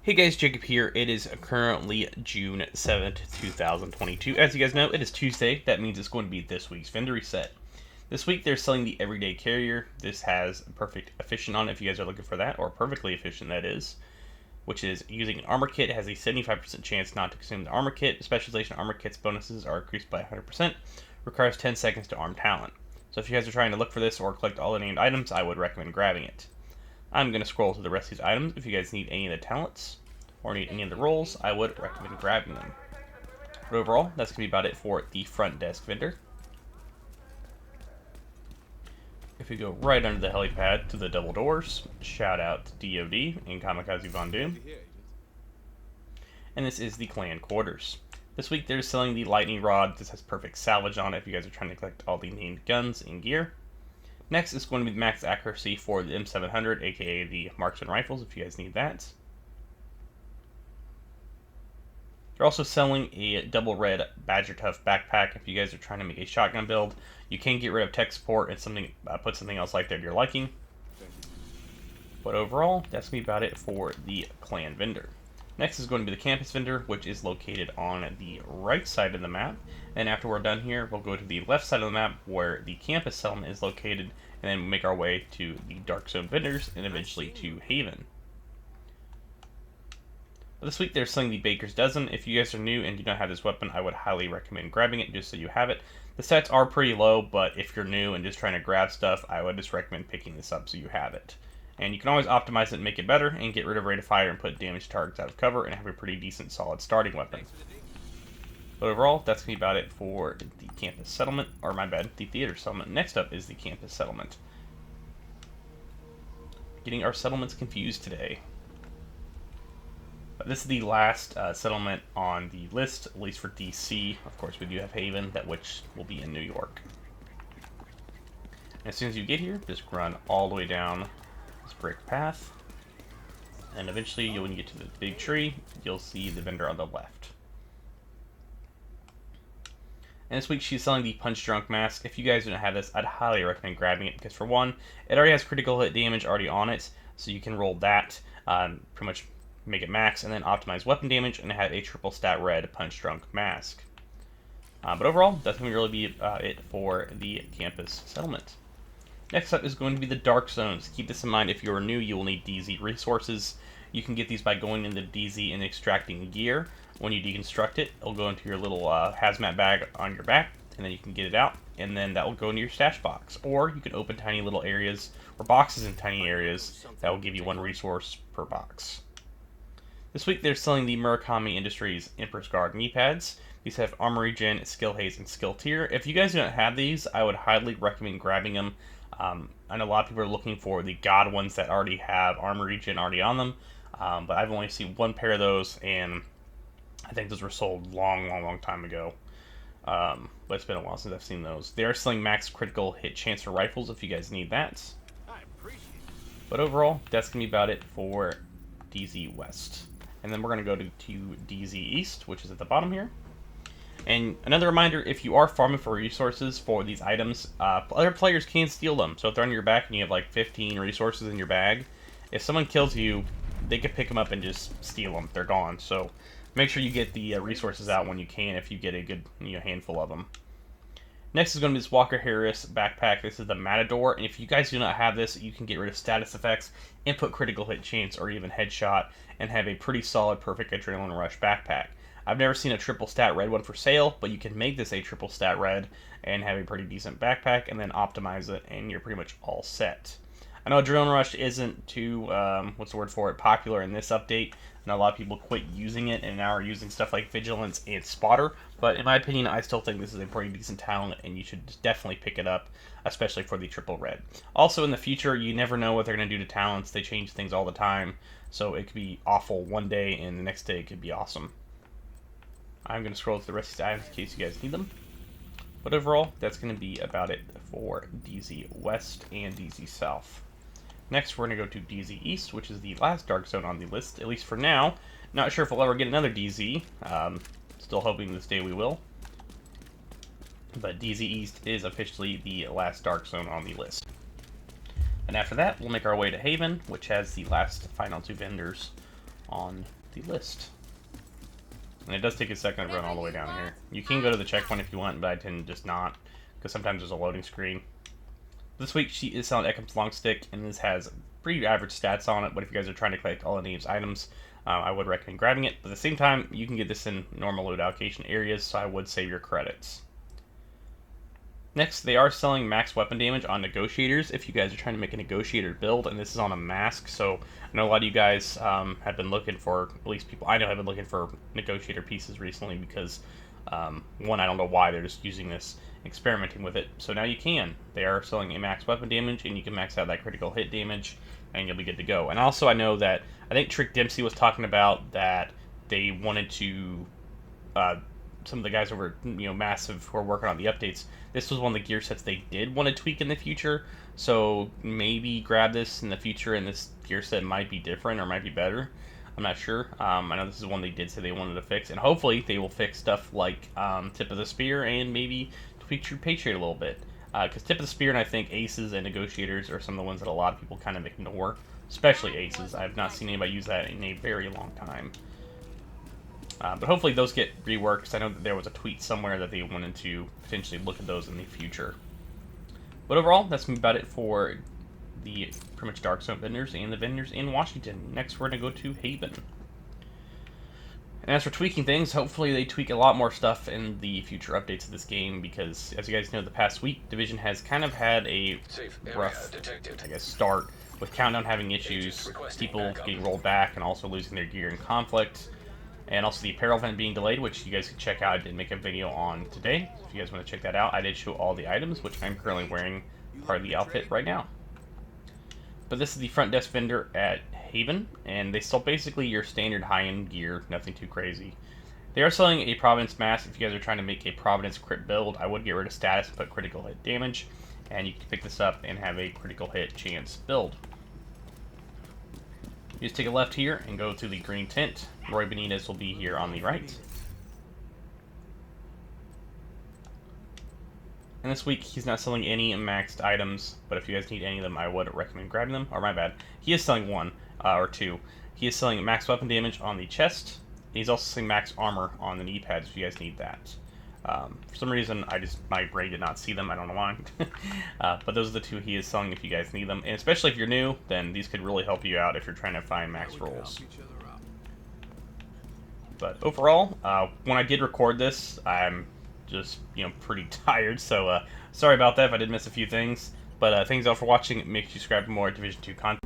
Hey guys, Jacob here. It is currently June 7th, 2022. As you guys know, it is Tuesday. That means it's going to be this week's vendor reset. This week they're selling the Everyday Carrier. This has Perfect Efficient on it if you guys are looking for that, or Perfectly Efficient that is, which is using an armor kit. It has a 75% chance not to consume the armor kit. Specialization armor kits bonuses are increased by 100%. Requires 10 seconds to arm talent. So if you guys are trying to look for this or collect all the named items, I would recommend grabbing it. I'm going to scroll to the rest of these items. If you guys need any of the talents or need any of the roles, I would recommend grabbing them. But overall, that's going to be about it for the front desk vendor. If we go right under the helipad to the double doors, shout out to DOD and Kamikaze Von Doom. And this is the clan quarters. This week they're selling the lightning rod. This has perfect salvage on it if you guys are trying to collect all the named guns and gear. Next is going to be the max accuracy for the M700, aka the marksman rifles, if you guys need that. They're also selling a double red Badger Tough backpack if you guys are trying to make a shotgun build. You can get rid of tech support and put something else like that to your liking. But overall, that's going to be about it for the clan vendor. Next is going to be the campus vendor, which is located on the right side of the map. And after we're done here, we'll go to the left side of the map where the campus settlement is located, and then make our way to the Dark Zone vendors and eventually to Haven. This week they're selling the Baker's Dozen. If you guys are new and do not have this weapon, I would highly recommend grabbing it just so you have it. The stats are pretty low, but if you're new and just trying to grab stuff, I would just recommend picking this up so you have it. And you can always optimize it and make it better, and get rid of rate of fire and put damaged targets out of cover, and have a pretty decent solid starting weapon. But overall, that's going to be about it for the campus settlement, or my bad, the theater settlement. Next up is the campus settlement. Getting our settlements confused today. This is the last settlement on the list, at least for DC. Of course, we do have Haven, which will be in New York. And as soon as you get here, just run all the way down this brick path, and eventually, when you get to the big tree, you'll see the vendor on the left. And this week, she's selling the Punch Drunk mask. If you guys don't have this, I'd highly recommend grabbing it, because for one, it already has critical hit damage already on it, so you can roll that, pretty much make it max, and then optimize weapon damage, and have a triple stat red Punch Drunk mask. But overall, that's going to really be it for the campus settlement. Next up is going to be the Dark Zones. Keep this in mind, if you are new, you will need DZ resources. You can get these by going into DZ and extracting gear. When you deconstruct it, it'll go into your little hazmat bag on your back, and then you can get it out, and then that will go into your stash box. Or you can open tiny little areas, or boxes in tiny areas, that will give you one resource per box. This week they're selling the Murakami Industries Empress Guard knee pads. These have Armory Gen, Skill Haze, and Skill Tier. If you guys don't have these, I would highly recommend grabbing them. I know a lot of people are looking for the God ones that already have Armory Gen already on them, but I've only seen one pair of those, and I think those were sold long time ago. But it's been a while since I've seen those. They are selling max critical hit chance for rifles if you guys need that. But overall, that's going to be about it for DZ West. And then we're going to go to DZ East, which is at the bottom here. And another reminder, if you are farming for resources for these items, other players can steal them. So if they're on your back and you have like 15 resources in your bag, if someone kills you, they can pick them up and just steal them. They're gone. So make sure you get the resources out when you can if you get a good handful of them. Next is going to be this Walker Harris backpack. This is the Matador, and if you guys do not have this, you can get rid of status effects, input critical hit chance, or even headshot, and have a pretty solid perfect adrenaline rush backpack. I've never seen a triple stat red one for sale, but you can make this a triple stat red and have a pretty decent backpack, and then optimize it, and you're pretty much all set. I know Adrenaline Rush isn't too, popular in this update. I know a lot of people quit using it and now are using stuff like Vigilance and Spotter, but in my opinion, I still think this is a pretty decent talent, and you should definitely pick it up, especially for the triple red. Also, in the future, you never know what they're going to do to talents. They change things all the time, so it could be awful one day, and the next day it could be awesome. I'm going to scroll to the rest of these items in case you guys need them. But overall, that's going to be about it for DZ West and DZ South. Next, we're going to go to DZ East, which is the last Dark Zone on the list, at least for now. Not sure if we'll ever get another DZ. Still hoping this day we will. But DZ East is officially the last Dark Zone on the list. And after that, we'll make our way to Haven, which has the last final two vendors on the list. And it does take a second to run all the way down here. You can go to the checkpoint if you want, but I tend to just not, because sometimes there's a loading screen. This week she is selling Ekham's Long Stick, and this has pretty average stats on it, but if you guys are trying to collect all the names items, I would recommend grabbing it. But at the same time, you can get this in normal loot allocation areas, so I would save your credits. Next, they are selling max weapon damage on Negotiators if you guys are trying to make a Negotiator build, and this is on a mask, so I know a lot of you guys have been looking for, at least people I know have been looking for Negotiator pieces recently because, one, I don't know why they're just using this, experimenting with it, so now you can. They are selling a max weapon damage, and you can max out that critical hit damage, and you'll be good to go. And also, I know that, I think Trick Dempsey was talking about that they wanted to, some of the guys over, Massive who are working on the updates, this was one of the gear sets they did want to tweak in the future, so maybe grab this in the future and this gear set might be different or might be better. I'm not sure. I know this is one they did say they wanted to fix, and hopefully they will fix stuff like Tip of the Spear and maybe tweak your Patriot a little bit. Because Tip of the Spear and I think Aces and Negotiators are some of the ones that a lot of people kind of ignore, especially Aces. I've not seen anybody use that in a very long time. But hopefully those get reworked, because I know that there was a tweet somewhere that they wanted to potentially look at those in the future. But overall, that's about it for the pretty much Dark Zone vendors and the vendors in Washington. Next, we're going to go to Haven. And as for tweaking things, hopefully they tweak a lot more stuff in the future updates of this game, because as you guys know, the past week, Division has kind of had a rough, start, with Countdown having issues, people getting rolled back, and also losing their gear in conflict. And also the apparel event being delayed, which you guys can check out. I did make a video on today. If you guys want to check that out, I did show all the items, which I'm currently wearing part of the outfit right now. But this is the front desk vendor at Haven, and they sell basically your standard high-end gear, nothing too crazy. They are selling a Providence mask. If you guys are trying to make a Providence crit build, I would get rid of status and put critical hit damage, and you can pick this up and have a critical hit chance build. You just take a left here and go to the green tent. Roy Benitez will be here on the right. And this week, he's not selling any maxed items, but if you guys need any of them, I would recommend grabbing them. Or my bad, he is selling one, or two. He is selling max weapon damage on the chest. He's also selling max armor on the knee pads if you guys need that. For some reason, my brain did not see them. I don't know why. But those are the two he is selling if you guys need them. And especially if you're new, then these could really help you out if you're trying to find max rolls. But overall, when I did record this, I'm just, pretty tired. So sorry about that if I did miss a few things. But thanks all for watching. Make sure you subscribe for more Division 2 content.